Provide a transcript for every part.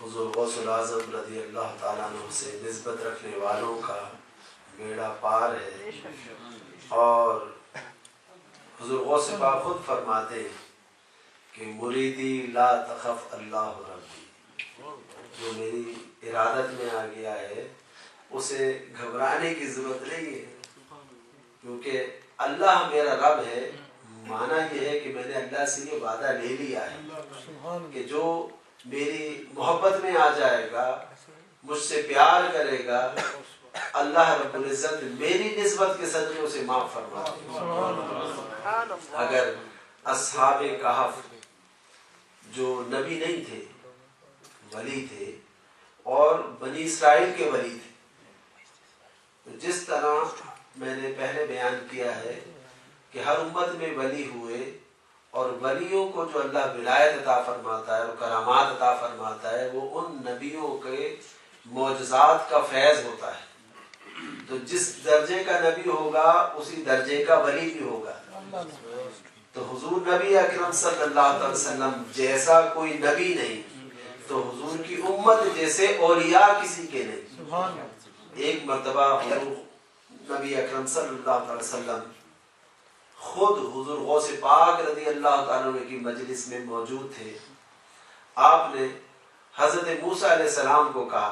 حضور غوث الاعظم رضی اللہ تعالیٰ عنہ سے نسبت رکھنے والوں کا بیڑا پار ہے، اور حضور غوث پاک خود فرماتے ہیں کہ مریدی لا تخف اللہ ربی، جو میری ارادت میں آ گیا ہے اسے گھبرانے کی ضرورت نہیں ہے، کیونکہ اللہ میرا رب ہے۔ معنی یہ ہے کہ میں نے اللہ سے یہ وعدہ لے لیا ہے کہ جو میری محبت میں آ جائے گا، مجھ سے پیار کرے گا، اللہ رب العزت میری نسبت کے صدقے اسے معاف فرما دے گا۔ اگر اصحاب کہف جو نبی نہیں تھے، ولی تھے، اور بنی اسرائیل کے ولی تھے، تو جس طرح میں نے پہلے بیان کیا ہے کہ ہر امت میں ولی ہوئے، اور ولیوں کو جو اللہ ولایت عطا فرماتا ہے اور کرامات عطا فرماتا ہے وہ ان نبیوں کے معجزات کا فیض ہوتا ہے۔ تو جس درجے کا نبی ہوگا اسی درجے کا ولی بھی ہوگا۔ تو حضور نبی اکرم صلی اللہ علیہ وسلم جیسا کوئی نبی نہیں، تو حضور کی امت جیسے اولیاء کسی کے نہیں۔ ایک مرتبہ حضور نبی اکرم صلی اللہ علیہ وسلم خود حضور غوث پاک رضی اللہ تعالیٰ عنہ کی مجلس میں موجود تھے۔ آپ نے حضرت موسیٰ علیہ السلام کو کہا،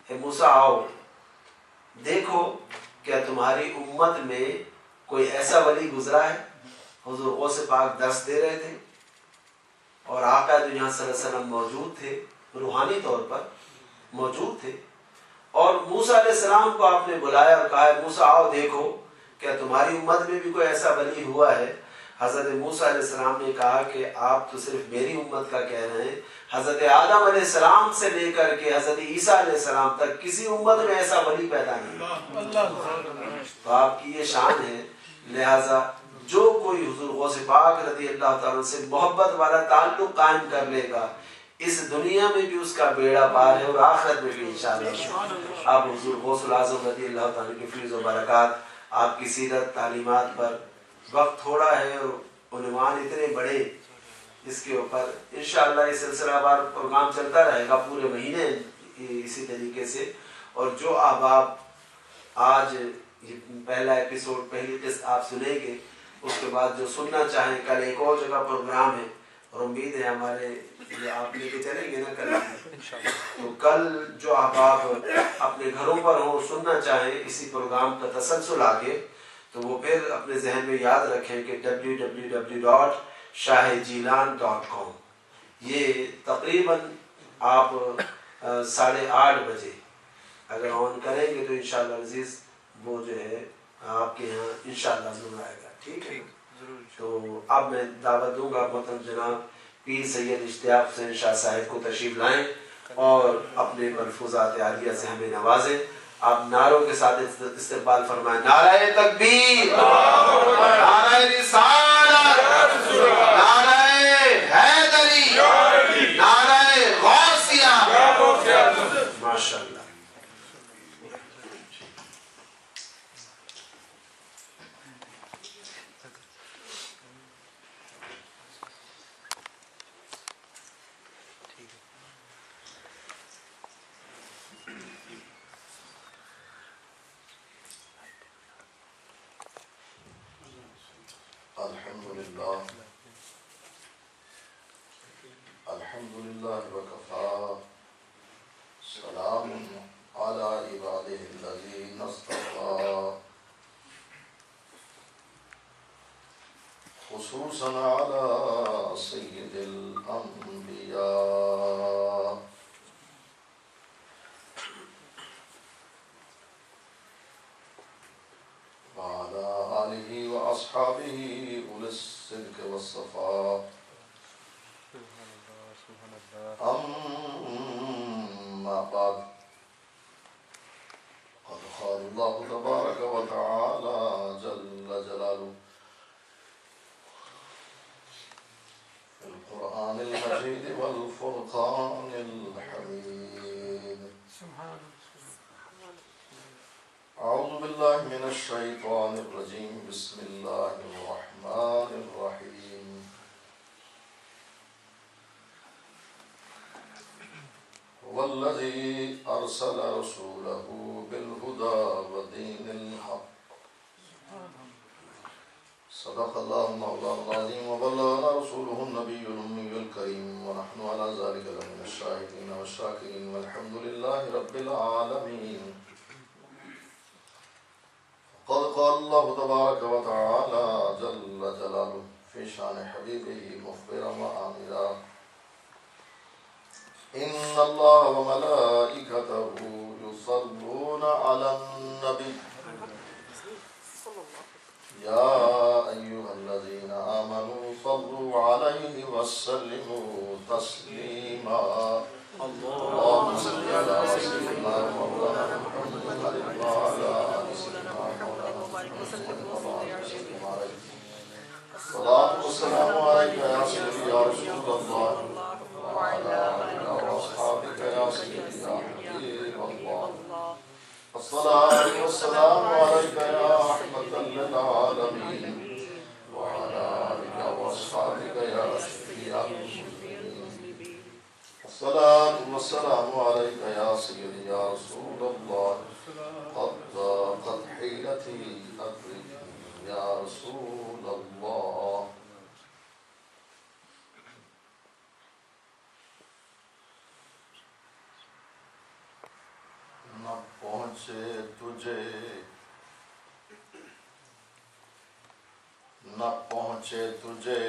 اے موسیٰ آؤ دیکھو کیا تمہاری امت میں کوئی ایسا ولی گزرا ہے؟ حضور غوث پاک درس دے رہے تھے اور آقا دو جہاں صلی اللہ علیہ وسلم موجود تھے، روحانی طور پر موجود تھے، اور موسیٰ علیہ السلام کو آپ نے بلایا اور کہا موسیٰ آؤ دیکھو کیا تمہاری امت میں بھی کوئی ایسا ولی ہوا ہے؟ حضرت موسیٰ علیہ السلام نے کہا کہ آپ تو صرف میری امت کا کہہ رہے ہیں، حضرت آدم علیہ السلام سے لے کر کے حضرت عیسیٰ علیہ السلام تک کسی امت میں ایسا ولی پیدا نہیں۔ تو آپ کی یہ شان ہے، لہٰذا جو کوئی حضور غوث پاک رضی اللہ تعالیٰ سے محبت والا تعلق قائم کر لے گا، اس دنیا میں بھی اس کا بیڑا پار ہے اور آخرت میں بھی انشاءاللہ۔ آپ حضور غوث الاعظم رضی اللہ تعالیٰ کی فیض و برکات، آپ کی سیرت تعلیمات پر وقت تھوڑا ہے اور عنوان اتنے بڑے، اس کے اوپر انشاءاللہ یہ سلسلہ وار پروگرام چلتا رہے گا پورے مہینے اسی طریقے سے۔ اور جو احباب آج یہ پہلا ایپیسوڈ، پہلی قسط آپ سنیں گے، اس کے بعد جو سننا چاہیں کل ایک اور جگہ پروگرام ہے، اور امید ہے ہمارے یہ آپ لے کے چلیں گے نا کل، تو کل جو احباب اپنے گھروں پر ہوں سننا چاہیں اسی پروگرام کا تسلسل آگے، تو وہ پھر اپنے ذہن میں یاد رکھیں کہ www.shahjilan.com، یہ تقریباً آپ 8:30 بجے اگر آن کریں گے تو انشاءاللہ عزیز وہ جو ہے آپ کے یہاں انشاءاللہ ضرور آئے گا، ٹھیک ہے؟ تو اب میں دعوت دوں گا محترم جناب پیر سید اشتیاق حسین شاہ صاحب کو تشریف لائیں اور اپنے ملفوظات عالیہ سے ہمیں نوازیں۔ آپ نعروں کے ساتھ استقبال فرمائیں۔ نعرہ تکبیر، نعرہ رسالت، نعرہ حیدری، نعرہ غوثیہ، ماشاءاللہ۔ الحمدللہ وکفا، سلام علی عبادہ الذین اصطفیٰ، خصوصاً علی سید الانبیاء وعلی آلہ واصحابہ اولی الصدق والصفاء، أما بعد، قد قال الله تبارك وتعالى جل جلاله في القرآن المجيد والفرقان الحميد، أعوذ بالله من الشيطان الرجيم، بسم الله الرحمن الرحيم، والذي أرسل رسوله بالهدى ودين الحق صدق الله مولانا العظيم وبلغنا رسوله النبي الأمي الكريم ونحن على ذلك لمن الشاهدين والشاكرين والحمد لله رب العالمين. قد قال الله تبارك وتعالى جل جلاله في شان حبيبه مخبرا وآمرا إن الله وملائكته يصلون على النبي يا أيها الذين آمنوا صلوا عليه وسلموا تسليما. اللهم صل على سيدنا مولانا محمد وعلى آل سيدنا مولانا محمد. الصلاة والسلام عليك يا سيدي يا رسول الله وعلى آلك وأصحابك يا سيدي يا حبيب الله. الصلاة والسلام عليك يا رحمة للعالمين وعلى آلك وأصحابك يا سيدي يا المسلمين. الصلاة والسلام عليك يا سيدي يا رسول الله. قد ضاقت حيلتي أدركني يا رسول الله. نہ پہنچے تجھے نہ پہنچے تجھے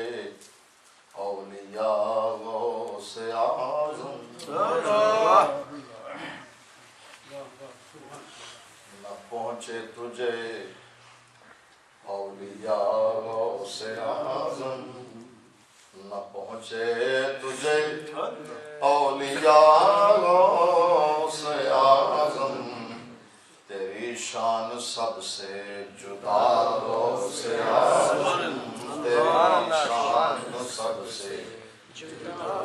اولیاء غوث اعظم نہ پہنچے تجھے اولیاء غوث اعظم نہ پہنچے تجھے اولیاء غوث اعظم تیری شان سب سے جدا غوث اعظم تیری شان سب سے جدا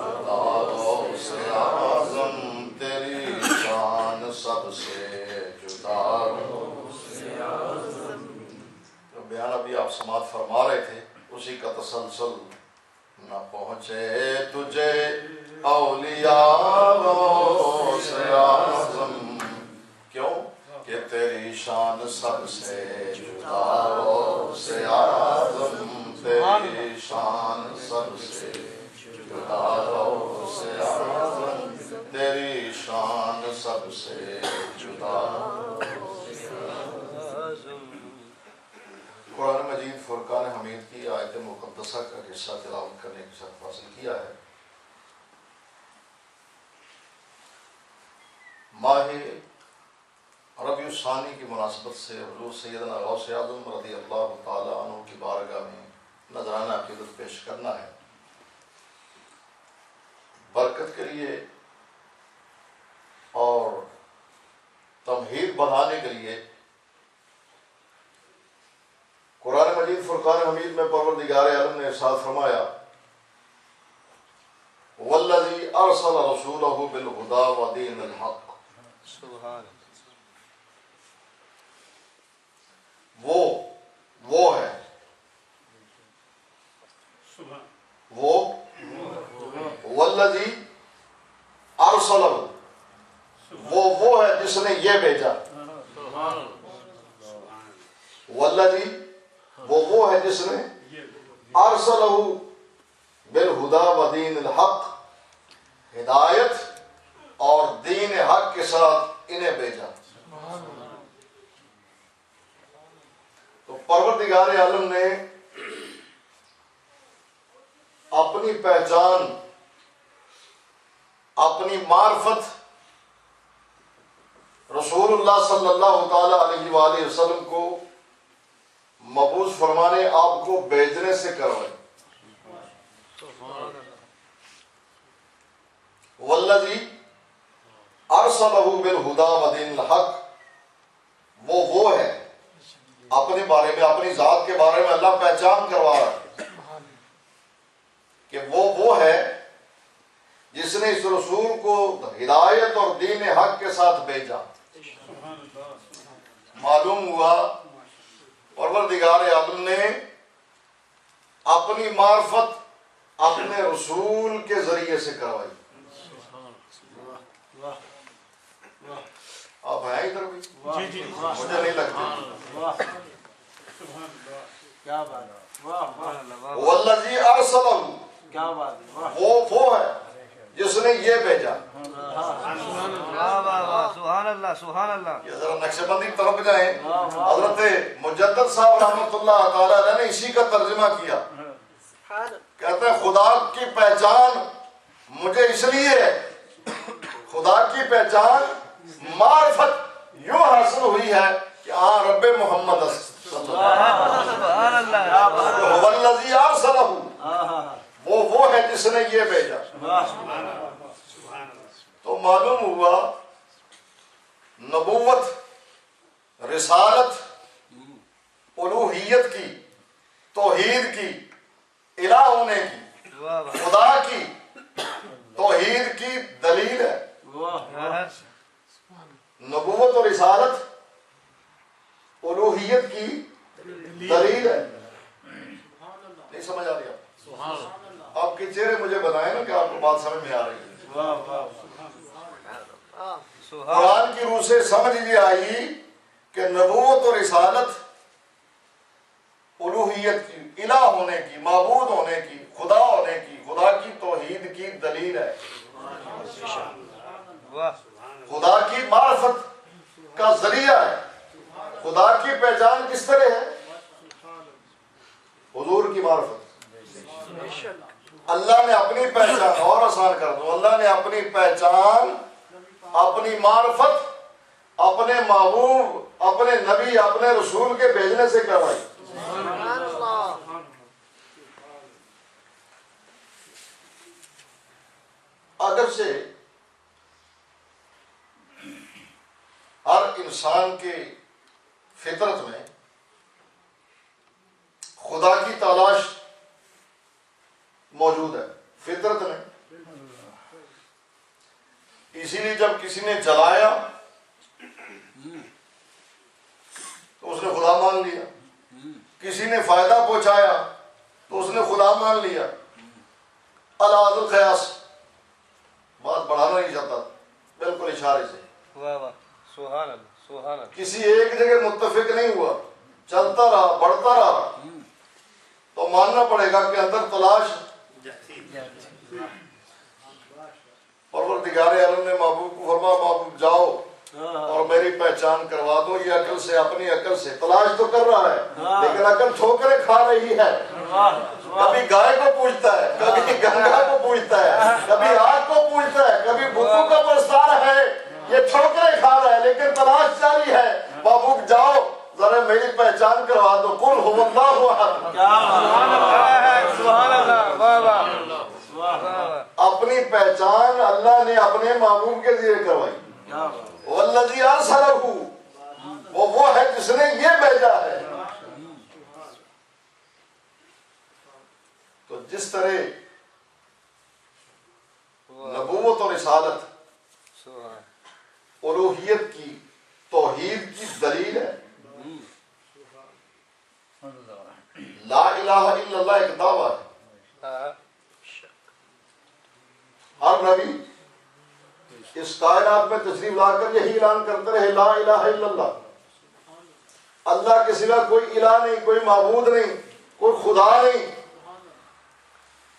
غوث اعظم تیری شان سب سے جدا غوث اعظم. بیان ابھی آپ سماعت فرما رہے تھے اسی کا تسلسل. نہ پہنچے تجھے اولیاء غوث اعظم کیوں کہ تیری شان سب سے جدا غوث اعظم تیری شان سب سے جدا غوث اعظم تیری شان سب سے جدا. قرآن مجید فرقان حمید کی آیت مقدسہ کا حصہ تلاوت کرنے کی شرف حاصل کیا ہے. ماہ ربیع الثانی کی مناسبت سے حضور سیدنا غوث اعظم رضی اللہ تعالیٰ عنہ کی بارگاہ میں نذرانہ عقیدت پیش کرنا ہے. برکت کے لیے اور تمہید بڑھانے کے لیے قرآن مجید فرقان حمید میں پروردگار عالم نے ارشاد فرمایا والذی ارسل رسولہ بالہدی ودین الحق. وہ ہے والذی ارسلہ وہ ہے جس نے یہ بھیجا. والذی وہ ہے جس نے ارسلہ بالہدی ودین الحق ہدایت اور دین حق کے ساتھ انہیں بھیجا. تو پروردگار عالم نے اپنی پہچان اپنی معرفت رسول اللہ صلی اللہ تعالی علیہ وآلہ وسلم کو مبعوث فرمانے آپ کو بھیجنے سے کروائی. والذی ارسلہ بالہدی ودین الحق وہ ہے اپنے بارے میں اپنی ذات کے بارے میں اللہ پہچان کروا رہا ہے کہ وہ ہے جس نے اس رسول کو ہدایت اور دین حق کے ساتھ بھیجا. معلوم ہوا پروردگار عالم نے اپنی معرفت اپنے رسول کے ذریعے سے کروائی. آپ ہیں ادھر بھی؟ جی جی مجھے نہیں لگتی. کیا بات ہے. والذی ارسلہ، کیا بات ہے. وہ ہے جس نے یہ بھیجا. سبحان اللہ سبحان اللہ. یہ ذرا نقشہ بندی کی طرف جائیں. حضرت مجدد صاحب رحمۃ اللہ تعالی علیہ نے اسی کا ترجمہ کیا. کہتے ہیں خدا کی پہچان مجھے اس لیے ہے، خدا کی پہچان معرفت یوں حاصل ہوئی ہے کہ ہاں رب محمد سبحان اللہ. والذی ارسلہ، وہ ہے جس نے یہ بھیجا. تو معلوم ہوا نبوت، رسالت، الوہیت کی، توحید کی، الہ ہونے کی، خدا کی توحید کی دلیل ہے. نبوت اور رسالت الوہیت کی دلیل ہے. نہیں سمجھ آ رہی آپ؟ آپ کے چہرے مجھے بتائیں نا کہ آپ کو بات سمجھ میں آ رہی ہے. قرآن کی روح سے سمجھ یہ آئی کہ نبوت اور رسالت الوہیت کی، الہ ہونے کی، معبود ہونے کی، خدا ہونے کی، خدا کی توحید کی دلیل ہے. خدا کی معرفت کا ذریعہ ہے. خدا کی پہچان کس طرح ہے؟ حضور کی معرفت. اللہ نے اپنی پہچان، اور آسان کر دو، اللہ نے اپنی پہچان، اپنی معرفت اپنے محبوب، اپنے نبی، اپنے رسول کے بھیجنے سے کروائی. اگرچہ ہر انسان کے فطرت میں خدا کی تلاش موجود ہے، فطرت میں. اسی لیے جب کسی نے جلایا تو اس نے خدا مان لیا، کسی نے فائدہ پہنچایا تو اس نے خدا مان لیا. العاد القیاس، بات بڑھانا نہیں چاہتا، بالکل اشارے سے. سبحان اللہ سبحان اللہ. کسی ایک جگہ متفق نہیں ہوا، چلتا رہا، بڑھتا رہا، تو ماننا پڑے گا کہ اندر تلاش. پروردگار عالم نے محبوب کو فرمایا محبوب جاؤ اور میری پہچان کروا دو. یہ عقل سے، اپنی عقل سے تلاش تو کر رہا ہے لیکن عقل ٹھوکریں کھا رہی ہے. کبھی گائے کو پوچھتا ہے، کبھی گنگا کو پوچھتا ہے، کبھی آگ کو پوچھتا ہے، کبھی بھوکوں کا پرستار ہے. یہ ٹھوکریں کھا رہا ہے لیکن تلاش جاری ہے. محبوب جاؤ ذرا میری پہچان کروا دو. قل هو اللہ احد. سبحان اللہ. واہ واہ. اپنی پہچان اللہ نے اپنے محبوب کے ذریعے کروائی. والذی ارسلہ، وہ ہے جس نے یہ بھیجا ہے. تو جس طرح نبوت اور رسالت الوہیت کی، توحید کی دلیل ہے. لا الہ الا اللہ ایک دعویٰ ہے. ہر نبی اس کائنات میں تشریف لا کر یہی اعلان کرتے رہے لا الہ الا اللہ. اللہ کے سوا کوئی الہ نہیں، کوئی معبود نہیں، کوئی خدا نہیں.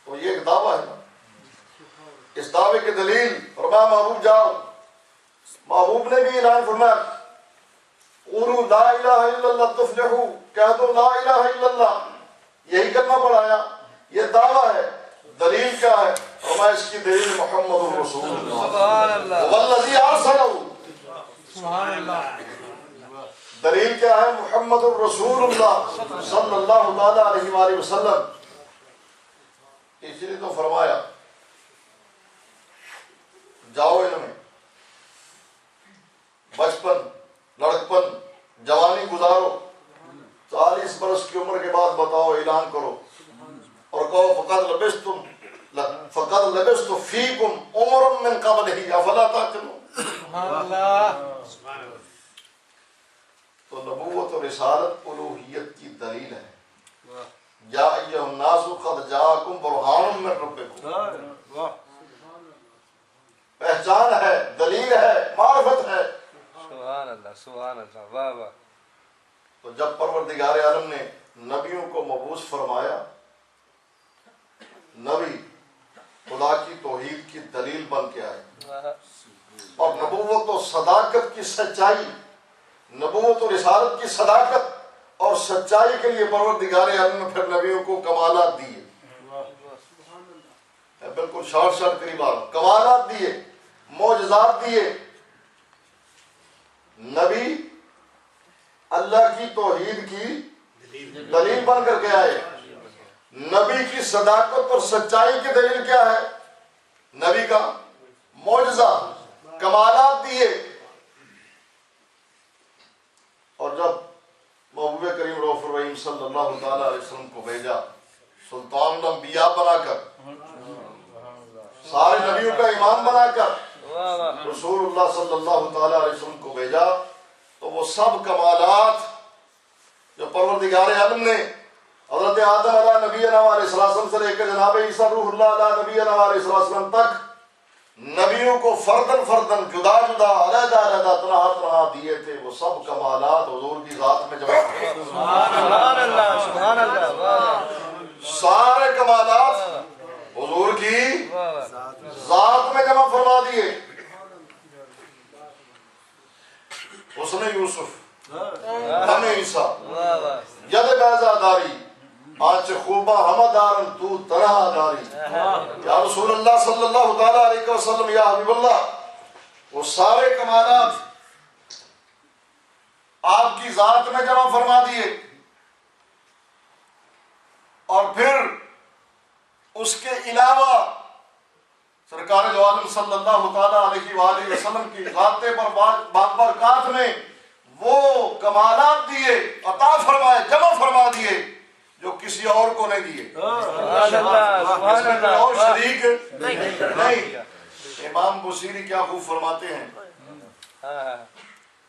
تو یہ ایک دعویٰ ہے. اس دعوے کی دلیل فرمایا محبوب جاؤ. محبوب نے بھی اعلان فرمایا قولوا لا الہ الا اللہ تفلحوا، کہہ دو لا الہ الا اللہ. یہی کلمہ پڑھایا، یہ دعویٰ ہے. دلیل کیا ہے؟ فرمایا اس کی دلیل محمد رسول اللہ. سبحان اللہ. والذی ارسلہ، سبحان اللہ. دلیل کیا ہے؟ محمد رسول اللہ صلی اللہ تعالی علیہ وآلہ وسلم. اس لیے تو فرمایا جاؤ علم میں، بچپن، لڑکپن، جوانی گزارو، 40 برس کی عمر کے بعد بتاؤ، اعلان کرو اور کہو فقد لبثت فیکم عمر من قبلہ افلا تعقلون. سبحان اللہ. تو نبوت اور رسالت الوہیت کی دلیل ہے. یا ایھا الناس قد جاءکم برہان من ربکم. پہچان ہے، دلیل ہے، معرفت ہے۔ سبحان اللہ، سبحان اللہ، واہ واہ۔ تو جب پروردگار عالم نے نبیوں کو مبعوث فرمایا، نبی خدا کی توحید کی دلیل بن کے آئے، اور نبوت و صداقت کی سچائی، نبوت و رسالت کی صداقت اور سچائی کے لیے پروردگار عالم نے پھر نبیوں کو کمالات دیے۔ بالکل شارٹ قریب آ رہا ہوں، کمالات دیے، معجزات دیے۔ نبی اللہ کی توحید کی دلیل بن کر کے آئے۔ نبی کی صداقت اور سچائی کی دلیل کیا ہے؟ نبی کا معجزہ، کمالات دیے۔ اور جب محبوب کریم رؤوف الرحیم صلی اللہ تعالی علیہ وسلم کو بھیجا سلطان الانبیاء بنا کر، سارے نبیوں کا امام بنا کر رسول اللہ صلی اللہ تعالی علیہ وسلم کو بھیجا، تو وہ سب کمالات جو پروردگار عالم نے حضرت آدم علیہ نبینا علیہ السلام سے لے کر جناب عیسیٰ روح اللہ علیہ نبینا علیہ السلام تک نبیوں کو فردن فردن، جدا جدا، علیحدہ علیحدہ، تنہا تنہا دیے تھے، وہ سب کمالات حضور کی ذات میں جمع کیے۔ سبحان اللہ، سبحان اللہ، واہ سارے کمالات حضور کی ذات میں جمع فرما دیے۔ حسن یوسف، ہم عیسیٰ، واہ واہ، ید بیضا داری، آنچ خوبہ ہمدارن تو تنہا داری۔ یا رسول اللہ صلی اللہ تعالیٰ علیہ وسلم، یا حبیب اللہ، وہ سارے کمالات آپ کی ذات میں جمع فرما دیے، اور پھر اس کے علاوہ سرکار دو عالم صلی اللہ تعالیٰ علیہ وآلہ وسلم کی ذات برکات میں وہ کمالات دیے، عطا فرمائے، جمع فرما دیے جو کسی اور کو نہیں دیے، سبحان اللہ، سبحان اس میں اور اللہ، شریک نہیں۔ امام بصیری کیا خوب فرماتے ہیں،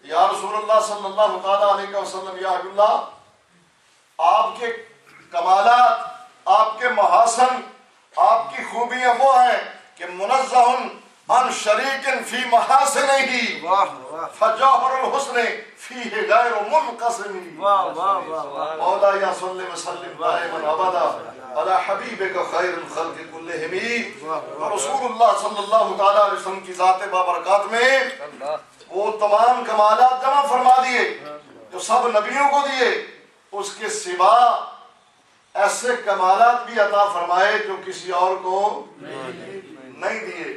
یا رسول اللہ صلی اللہ تعالیٰ علیہ وسلم، یا حبیب اللہ، آپ کے کمالات، آپ کے محاسن، آپ کی خوبیاں وہ ہیں کہ منزہ عن شریک فی محاسنہ فجوہر الحسن فیہ غیر منقسم۔ مولا یا صلی وسلم دائما ابدا علی حبیبک خیر الخلق کلہم۔ رسول اللہ صلی اللہ تعالیٰ علیہ وسلم کی ذات بابرکات میں وہ تمام کمالات جمع فرما دیے جو سب نبیوں کو دیے، اس کے سوا ایسے کمالات بھی عطا فرمائے جو کسی اور کو نہیں دیے۔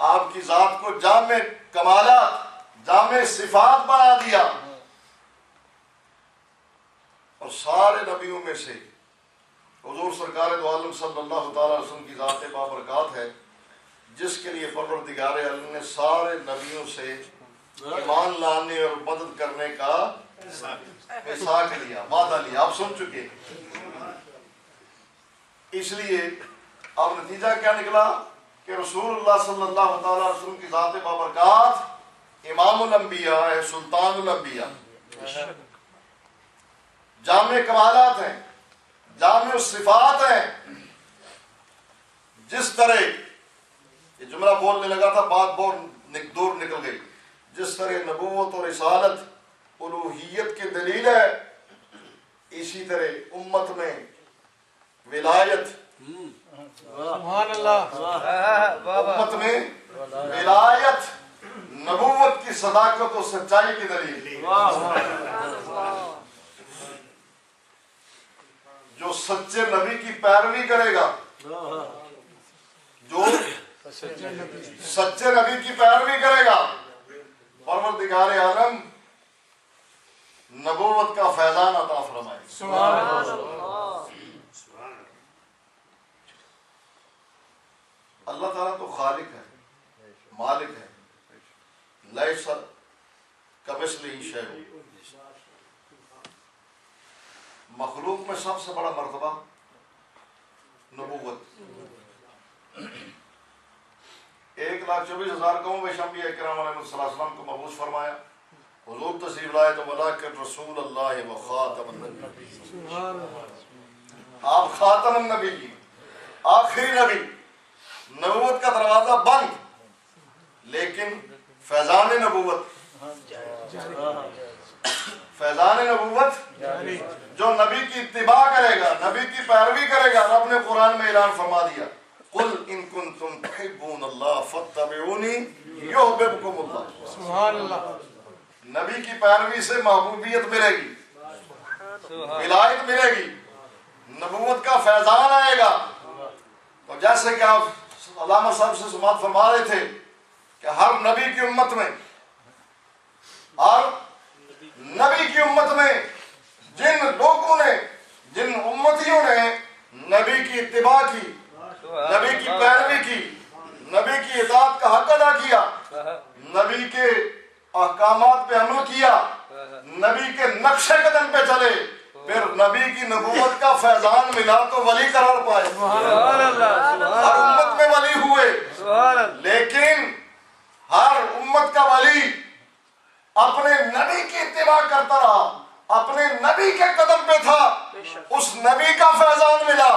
آپ کی ذات کو جامع کمالات، جامع صفات بنا دیا، اور سارے نبیوں میں سے حضور سرکار دو عالم صلی اللہ تعالی علیہ وسلم کی ذات بابرکات ہے جس کے لیے پروردگار عالم نے سارے نبیوں سے ایمان لانے اور مدد کرنے کا میثاق لیا، وعدہ لیا، آپ سن چکے۔ اس لیے اب نتیجہ کیا نکلا کہ رسول اللہ صلی اللہ تعالی علیہ وسلم کی ذات بابرکات امام الانبیاء ہے، سلطان الانبیاء، جامع کمالات ہیں، جامع صفات ہیں۔ جس طرح یہ جملہ بولنے لگا تھا، بات بہت دور نکل گئی، جس طرح نبوت اور رسالت الوہیت کی دلیل ہے، اسی طرح امت میں ولایت، سبحان اللہ، امت میں ولایت نبوت کی صداقت و سچائی کی دلیل۔ جو سچے نبی کی پیروی کرے گا، جو سچے نبی کی پیروی کرے گا، پروردگار عالم نبوت کا فیضان عطا فرمائے۔ سبحان اللہ، اللہ تعالیٰ تو خالق ہے، مالک ہے، لیس کمثلہ شیء۔ مخلوق میں سب سے بڑا مرتبہ نبوت۔ 1,24,000 قوم انبیاء کرام علیہ السلام کو مبعوث فرمایا، حضور تشریف لائے تو ملائکۃ رسول اللہ و خاتم النبی، آپ خاتم النبی، آخری نبی، نبوت کا دروازہ بند، لیکن فیضان نبوت جو نبی کی اتباع کرے گا، نبی کی پیروی کرے گا، رب نے قرآن میں اعلان فرما دیا قل ان کنتم تحبون اللہ فاتبعونی یحببکم اللہ۔ سبحان اللہ۔ نبی کی پیروی سے محبوبیت ملے گی، ولایت ملے گی، نبوت کا فیضان آئے گا۔ تو جیسے کہ آپ علامہ صاحب سے سماعت فرما رہے تھے کہ ہر نبی کی امت میں، اور نبی کی امت میں جن لوگوں نے، جن امتیوں نے نبی کی اتباع کی، نبی کی پیروی کی، نبی کی اطاعت کا حق ادا کیا، نبی کے احکامات پہ عمل کیا، نبی کے نقش قدم پہ چلے، پھر نبی کی نبوت کا فیضان ملا تو ولی قرار پائے، ہر امت میں ولی ہوئے۔ لیکن ہر امت کا ولی اپنے نبی کی اتباع کرتا رہا، اپنے نبی کے قدم پہ تھا، اس نبی کا فیضان ملا۔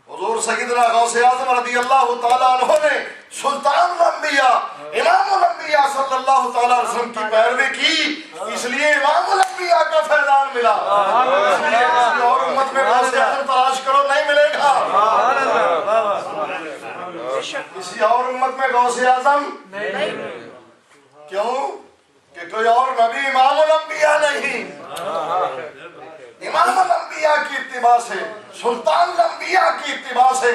حضور سیدنا غوث اعظم رضی اللہ تعالیٰ عنہ نے سلطان الانبیاء امام الانبیاء صلی اللہ تعالیٰ علیہ وسلم کی پیروی کی، اس لیے امام الانبیاء کا فیضان ملا۔ اس لیے کسی اور امت میں غوث اعظم تلاش کرو، نہیں ملے گا۔ کسی اور امت میں غوث اعظم کیوں؟ کہ کوئی اور نبی امام الانبیاء نہیں۔ امام الانبیاء کی اتباع سے، سلطان الانبیاء کی اتباع سے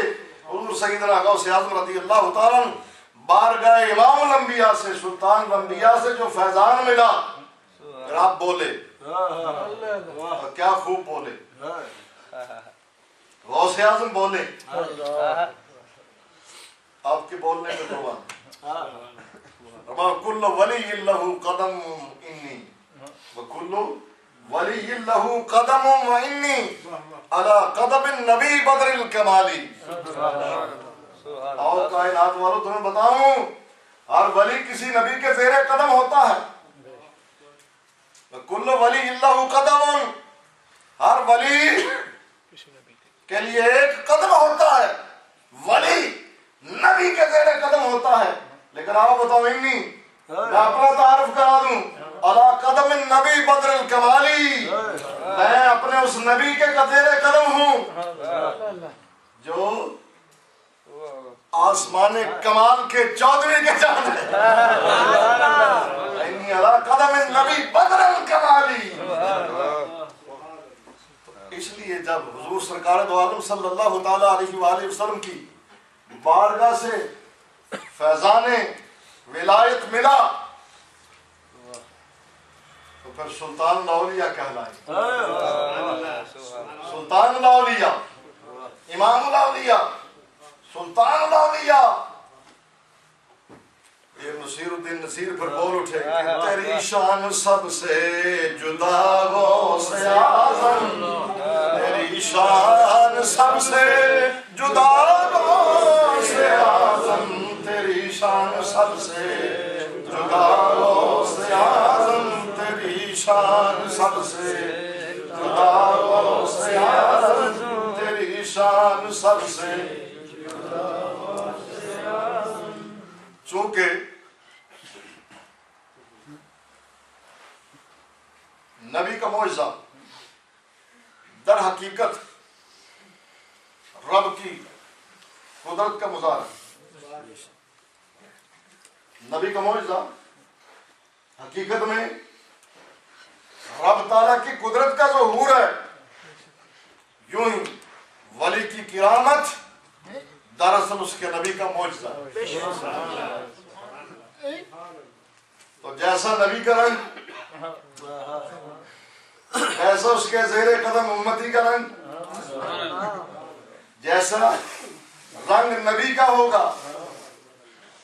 حضور سیدنا غوث اعظم رضی اللہ تعالیٰ عنہ بارگاہ امام الانبیاء سے، سلطان الانبیاء سے جو فیضان ملا، پھر آپ بولے کیا خوب بولے، غوث اعظم بولے، آپ کے بولنے میں قربان۔ وَكُلُّ وَلِيٍّ لَهُ قَدَمٌ إِنِّي وَكُلُّ وَلِيٍّ لَهُ قَدَمٌ وَإِنِّي عَلَى قَدَمِ النَّبِي بَدْرِ الْكَمَالِ۔ اور کائنات والوں تمہیں بتاؤں، ہر ولی کسی نبی کے زیر قدم ہوتا ہے۔ وَكُلُّ وَلِيٍّ لَهُ قَدَمٌ، ہر ولی کے لیے ایک قدم ہوتا ہے، ولی نبی کے زیر قدم ہوتا ہے۔ لیکن آپ بتاؤ انی، میں اپنا تعارف کرا دوں، علی قدم النبی بدر الکمالی، میں اپنے اس نبی کے زیر قدم ہوں جو آسمان کمال کے چودھری کے جان ہے۔ انی علی قدم النبی بدر الکمالی۔ اس لیے جب حضور سرکار دو عالم صلی اللہ تعالیٰ علیہ وآلہ وسلم کی بارگاہ سے فیضان ولایت ملا تو پھر سلطان الاولیاء کہلائے، سلطان الاولیاء، امام الاولیاء، سلطان الاولیاء۔ یہ نصیر الدین نصیر پھر بول اٹھے کہ تیری شان سب سے جدا غوث اعظم، تیری شان سب سے جدا غوث اعظم، تیری شان سب سے جدا غوث اعظم، تیری شان سب سے جدا غوث اعظم، تیری شان سب سے جدا غوث اعظم۔ چونکہ نبی کا معجزہ در حقیقت رب کی قدرت کا مظاہرہ، نبی کا معجزہ حقیقت میں رب تعالیٰ کی قدرت کا ظہور ہے۔ یوں ہی ولی کی کرامت دراصل اس کے نبی کا معجزہ ہے۔ تو جیسا نبی کا رنگ، ایسا اس کے زیر قدم امتی کا رنگ، جیسا رنگ نبی کا ہوگا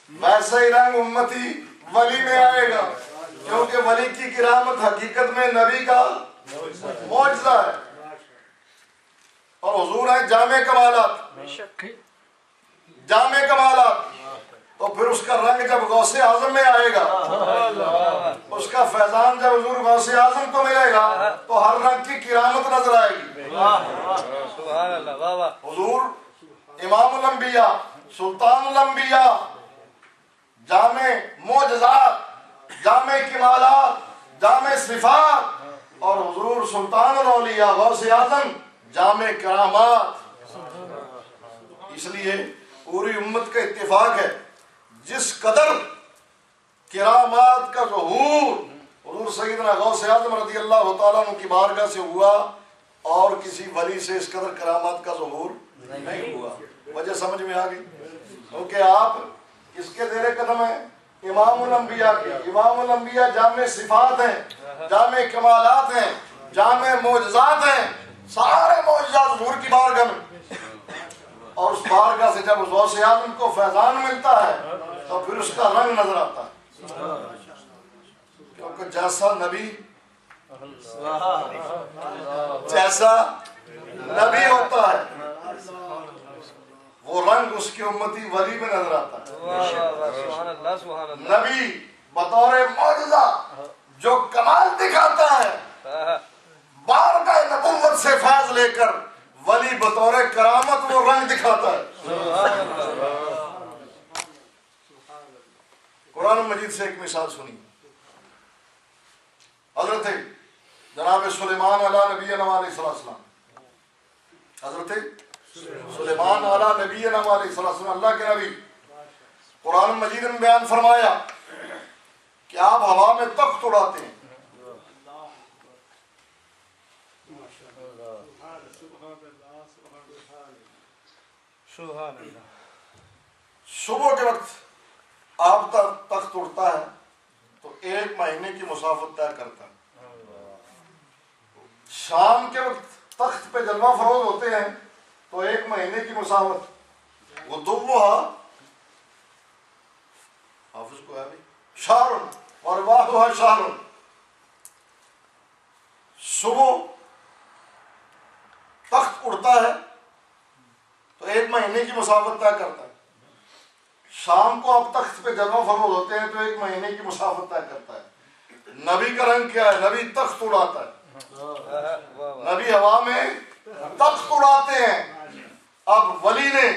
ویسا ہی رنگ امتی ولی میں آئے گا، کیونکہ ولی کی کرامت حقیقت میں نبی کا معجزہ ہے، اور حضور ہیں جامع کمالات، جامع کمالات۔ تو پھر اس کا رنگ جب غوث اعظم میں آئے گا، اس کا فیضان جب حضور غوث اعظم کو ملے گا تو ہر رنگ کی کرامت نظر آئے گی۔ حضور امام الانبیاء، سلطان الانبیاء، جامع معجزات، جامع کمالات، جامع صفات، اور حضور سلطان الاولیاء غوث اعظم جامع کرامات۔ اس لیے پوری امت کا اتفاق ہے جس قدر کرامات کا ظہور حضور سیدنا غوث اعظم رضی اللہ تعالیٰ عنہ کی بارگاہ سے ہوا، اور کسی ولی سے اس قدر کرامات کا ظہور نہیں ہوا۔ وجہ سمجھ میں آ گئی؟ کیونکہ آپ کس کے زیر قدم ہیں؟ امام الانبیاء کے۔ امام الانبیاء جامع صفات ہیں، جامع کمالات ہیں، جامع معجزات ہیں، سارے معجزات حضور کی بارگاہ میں، اور اس بارگاہ سے جب غوث اعظم کو فیضان ملتا ہے تو پھر اس کا رنگ نظر آتا ہے، کیونکہ جیسا نبی ہوتا ہے وہ رنگ اس کی امتی ولی میں نظر آتا ہے۔ نبی بطور معجزہ جو کمال دکھاتا ہے، بارگاہ نبوت سے فیض لے کر ولی بطور کرامت وہ رنگ دکھاتا ہے۔ قرآن مجید سے ایک مثال سنی، حضرت جناب سلیمان علیہ نبینا علیہ السلام، حضرت سلیمان علیہ نبینا علیہ السلام، اللہ کے نبی، قرآن مجید میں بیان فرمایا کہ آپ ہوا میں تخت اڑاتے ہیں۔ صبح کے وقت آپ تخت اڑتا ہے تو 1 مہینے کی مسافت طے کرتا ہے، شام کے وقت تخت پہ جلوہ فروز ہوتے ہیں تو 1 مہینے کی مسافت، وہ دوہا حافظ کو ہے بھی شارن اور واہوہ شارن، صبح تخت اڑتا ہے تو 1 مہینے کی مسافت طے کرتا ہے، شام کو آپ تخت پہ جلوہ فروز ہوتے ہیں تو 1 مہینے کی مسافت طے کرتا ہے۔ نبی کا رنگ کیا ہے؟ نبی تخت اڑاتا ہے، نبی ہوا میں تخت اڑاتے ہیں۔ اب ولی نے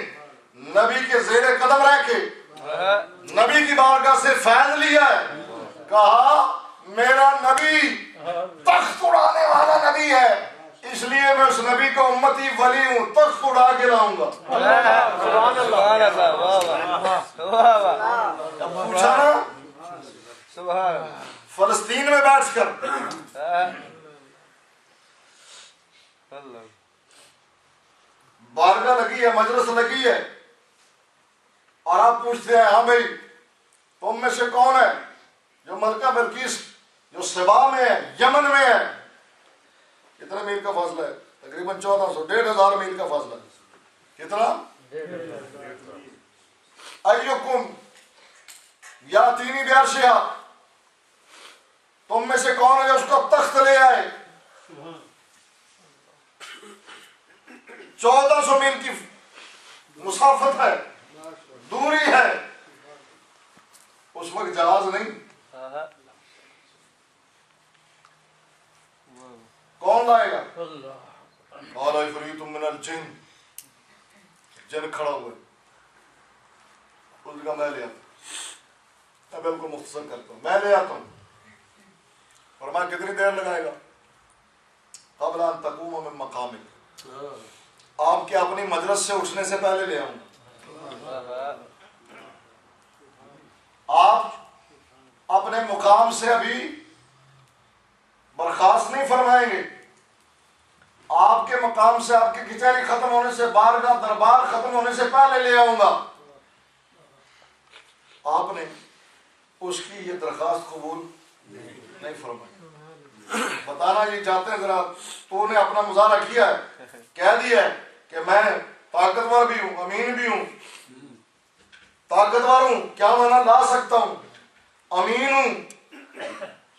نبی کے زیر قدم رہ کے نبی کی بارگاہ سے فیض لیا ہے، کہا میرا نبی تخت اڑانے والا نبی ہے، اس لیے میں اس نبی کو امتی ولی ہوں، تخت اڑا کے لاؤں گا۔ پوچھا نا فلسطین میں بیٹھ کر، بارگاہ لگی ہے، مجلس لگی ہے، اور آپ پوچھتے ہیں ہاں بھائی تم میں سے کون ہے جو ملکہ بلقیس جو سبا میں ہے، یمن میں ہے، کتنے میل کا فاصلہ ہے؟ تقریباً 1400 1500 میل کا فاصلہ ہے۔ کتنا؟ ایکم یا تینی بیارشیہ، تم میں سے کون ہے جو اس کو تخت لے آئے؟ 1400 میل کی مسافت ہے، دوری ہے، اس وقت جہاز نہیں، کون لائے گا؟ قال عفریت من الجن، جن کھڑا ہوئے، اس کا میں لے آتا ہوں، میں بالکل مختصر کرتا ہوں، میں لے آتا ہوں، اور میں کتنی دیر لگائے گا؟ قبل ان تقوم من مقامک، آپ کے اپنی مجلس سے اٹھنے سے پہلے لے آؤں گا۔ آپ اپنے مقام سے ابھی برخاست نہیں فرمائیں گے، آپ کے مقام سے، آپ کی کچہری ختم ہونے سے، بارگاہ دربار ختم ہونے سے پہلے لے آؤں گا۔ آپ نے اس کی یہ درخواست قبول نہیں فرمائی۔ بتانا یہ چاہتے ہیں ذرا، تو نے اپنا مظاہرہ کیا ہے، کہہ دیا ہے کہ میں طاقتور بھی ہوں، امین بھی ہوں۔ طاقتور ہوں کیا معنی؟ لا سکتا ہوں۔ امین ہوں،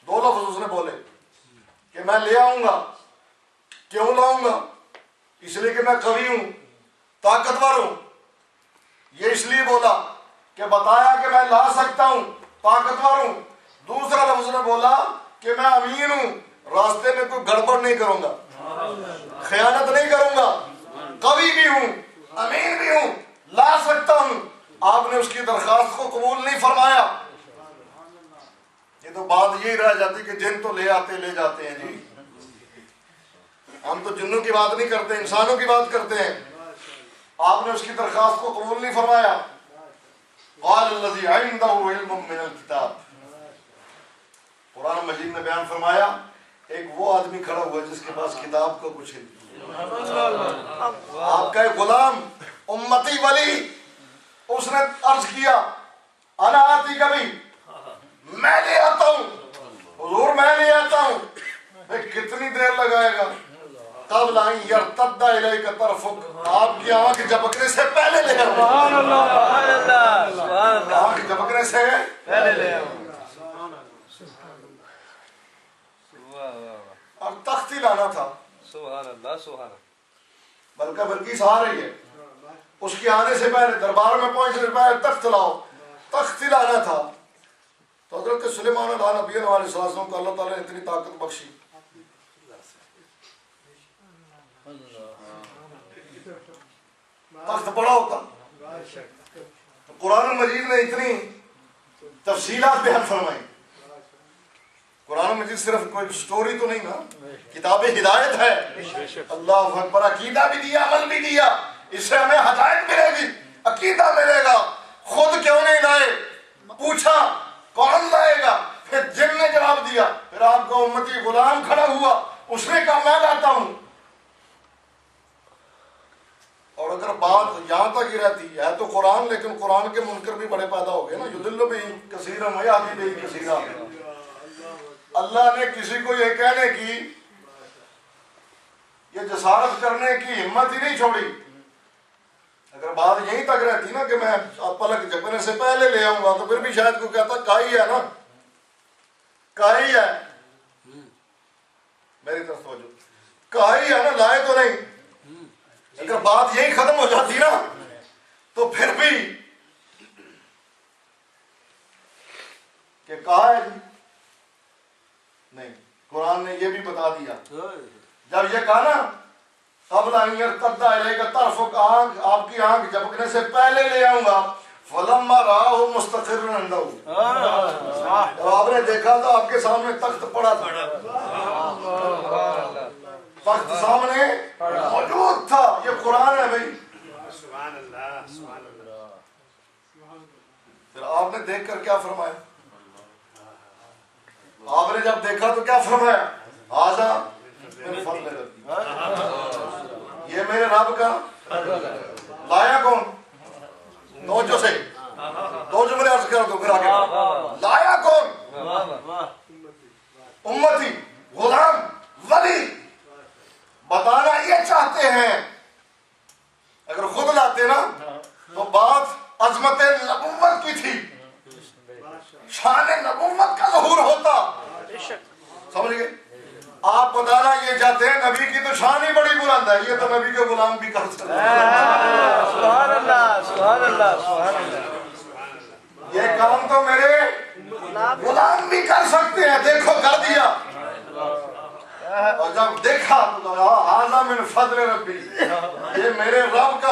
2 لفظ اس نے بولے کہ میں لے آؤں گا۔ کیوں لاؤں گا؟ اس لیے کہ میں قوی ہوں، طاقتور ہوں۔ یہ اس لیے بولا کہ بتایا کہ میں لا سکتا ہوں، طاقتور ہوں۔ دوسرا لفظ نے بولا کہ میں امین ہوں، راستے میں کوئی گڑبڑ نہیں کروں گا، خیانت نہیں کروں گا، قوی بھی ہوں، امین بھی ہوں، لا سکتا ہوں۔ آپ نے اس کی درخواست کو قبول نہیں فرمایا. یہ تو بات یہی رہ جاتی کہ جن تو لے آتے لے جاتے ہیں جی. ہم تو جنوں کی بات نہیں کرتے، انسانوں کی بات کرتے ہیں. آپ نے اس کی درخواست کو قبول نہیں فرمایا. قال الذی عنده علم من الکتاب. قرآن مجید نے بیان فرمایا ایک وہ آدمی کھڑا ہوا جس کے پاس کتاب کا کچھ علم. آپ کا ایک غلام امتی ولی، اس نے عرض کیا انا آتی کبھی، میں لے آتا ہوں حضور، میں لے آتا ہوں. کتنی دیر لگائے گا؟ قبل ان یرتد الیک طرفک، آپ کی آنکھ جھپکنے سے پہلے لے آؤں. سبحان اللہ سبحان اللہ. آنکھ جھپکنے سے پہلے لے آؤ. اور تختی لانا تھا. سبحان اللہ سبحان اللہ. بلکہ بلکہ آ رہی ہے، اس کے آنے سے پہلے دربار میں پہنچنے سے پہلے تخت لاؤ، تخت لانا تھا. تو حضرت سلیمان علیہ نبی علیہ السلام کو اللہ تعالیٰ نے اتنی طاقت بخشی. تخت بڑا ہوتا. تو قرآن مجید نے اتنی تفصیلات بیان فرمائی. قرآن مجید صرف کوئی سٹوری تو نہیں نا، کتاب ہدایت ہے. اللہ اکبر. عقیدہ بھی دیا، عمل بھی دیا. اس سے ہمیں ہدایت ملے گی، عقیدہ ملے گا. خود کیوں نہیں لائے؟ پوچھا کون لائے گا؟ پھر جن نے جواب دیا. پھر آپ کا امتی غلام کھڑا ہوا، اس نے کہا میں لاتا ہوں. اور اگر بات یہاں تک ہی رہتی ہے تو قرآن، لیکن قرآن کے منکر بھی بڑے پیدا ہو گئے نا. یضل بھی کثیرا ویہدی بھی کثیرا. اللہ نے کسی کو یہ کہنے کی، یہ جسارت کرنے کی ہمت ہی نہیں چھوڑی. اگر بات یہیں تک رہتی نا کہ میں پلک جھپکنے سے پہلے لے آؤں گا، تو پھر بھی شاید کوئی کہتا کائی ہے نا، کائی ہے. میری طرف توجہ، کائی ہے نا، لائے تو نہیں. اگر بات یہی ختم ہو جاتی نا تو پھر بھی کہ کہا ہے جی نہیں. قرآن نے یہ بھی بتا دیا. جب یہ کہا نا قبل ان یرتد الیک طرفک، آنکھ آپ کی آنکھ جھپکنے سے پہلے لے آؤں گا. فلما رآہ مستقرا عنده، جب آپ نے دیکھا تو آپ کے سامنے تخت پڑا تھا. تخت سامنے موجود تھا. یہ قرآن ہے بھائی. سبحان اللہ سبحان اللہ. پھر آپ نے دیکھ کر کیا فرمایا؟ آپ نے جب دیکھا تو کیا فرمایا؟ آجا میرے فضل ربی، یہ میرے رب کا. لایا کون؟ توجہ سے توجہ میرے عرض کر دو پھر آگے. لایا کون؟ امتی غلام ولی. بتانا یہ چاہتے ہیں. اگر خود لاتے نا تو بات عظمت نبوت کی تھی، شان نبوت کا ظہور ہوتا. سمجھ گئے؟ آپ بتانا یہ چاہتے ہیں نبی کی تو شان ہی بڑی بلند ہے، یہ تو نبی کے غلام بھی کر سکتے ہیں. سبحان اللہ سبحان اللہ سبحان اللہ. یہ کام تو میرے غلام بھی کر سکتے ہیں. دیکھو کر دیا. اور جب دیکھا تو کہا ھذا من فضل ربی، یہ میرے رب کا